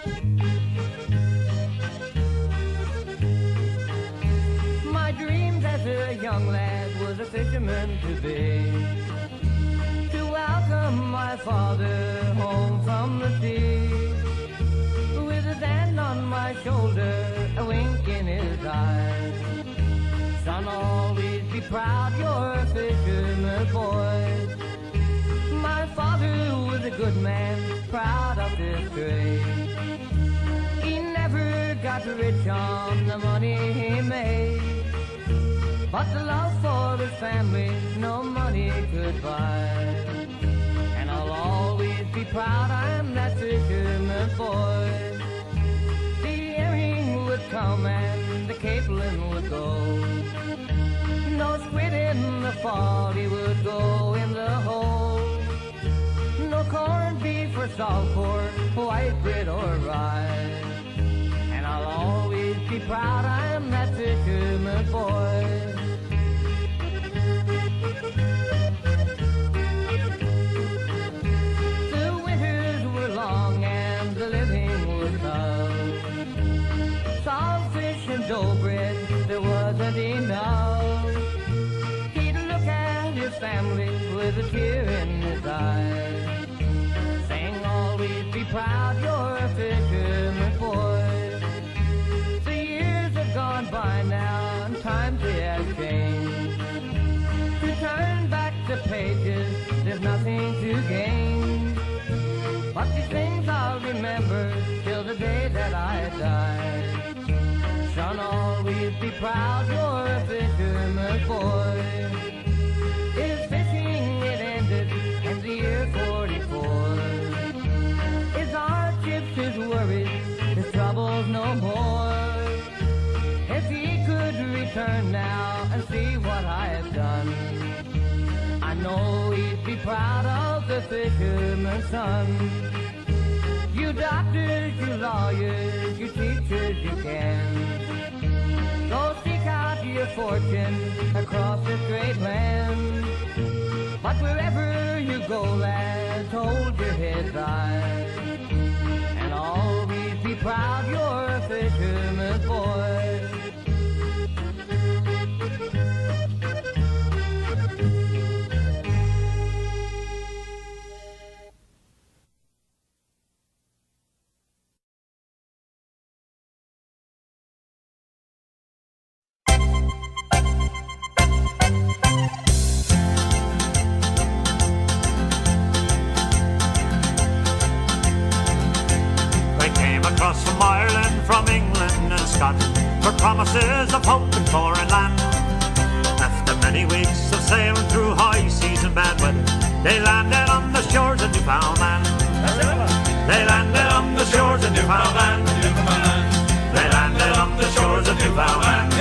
My dreams as a young lad was a fisherman to be, to welcome my father home from the sea, with his hand on my shoulder, a wink in his eyes. Son, always be proud you're a fisherman boy. My father was a good man, proud of his trade. He never got rich on the money he made, but the love for his family no money could buy. And I'll always be proud I'm that fisherman boy. The herring would come and the capelin would go. No squid in the fall, he would go in the hole. No corned beef or salt pork, white bread or rye. And I'll always be proud I'm that fisherman boy. The winters were long and the living was tough. Saltfish and dough bread, there wasn't enough. He'd look at his family with a tear in his eye, saying, always be proud you're a fisherman boy. The years have gone by now and times they have changed. To turn back the pages, there's nothing to gain. But these things I'll remember till the day that I die. Son, always be proud you're a fisherman boy. His fishing it ended in the year 44. His hardships, his worries, his troubles no more. If he could return now and see what I have done, I know he'd be proud of the fisherman's son. You doctors, you lawyers, you teachers, you can go seek out your fortune across this great land. But wherever you go, lads, hold your heads high, and always be proud you're a fisherman boy. Across from Ireland, from England and Scotland, for promises of hope in foreign land. After many weeks of sailing through high seas and bad weather, they landed on the shores of Newfoundland. They landed on the shores of Newfoundland. They landed on the shores of Newfoundland.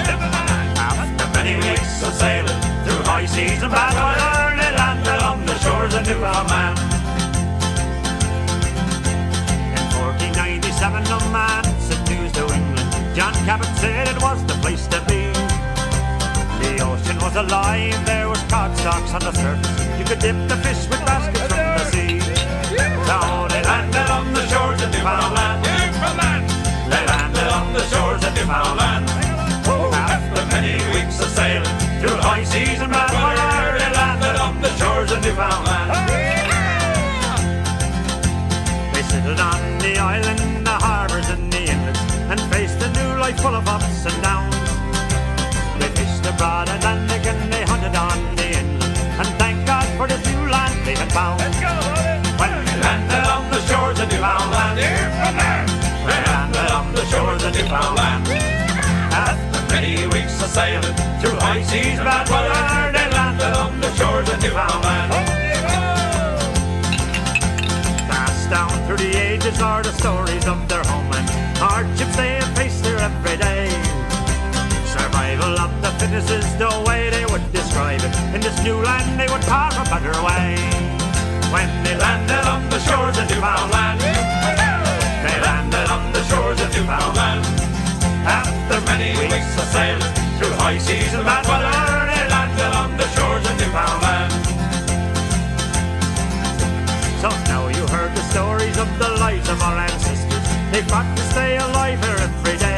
After many weeks of sailing through high seas and bad weather, they landed on the shores of Newfoundland. 1497, no man sent news to England. John Cabot said it was the place to be. The ocean was alive, there was cod stalks on the surface. You could dip the fish with baskets from the sea. So they landed on the shores of Newfoundland. They landed on the shores of Newfoundland. After many weeks of sailing through high seas and bad weather, they landed on the shores of Newfoundland. They settled on the island, the harbours and the inlets, and faced a new life full of ups and downs. They fished abroad Atlantic and they hunted on the inland, and thank God for this new land they had found. When they landed on the shores of Newfoundland, they landed on the shores of Newfoundland. After many weeks of sailing through high seas and bad weather, they landed on the shores of Newfoundland. Down through the ages are the stories of their homeland, hardships they have faced there every day. Survival of the fittest is the way they would describe it. In this new land they would carve a better way. When they landed on the shores of Newfoundland, they landed on the shores of Newfoundland. After many weeks of sailing through high seas and bad weather, they landed on the shores of Newfoundland. So now you heard the stories of the lives of our ancestors, They fought to stay alive here every day.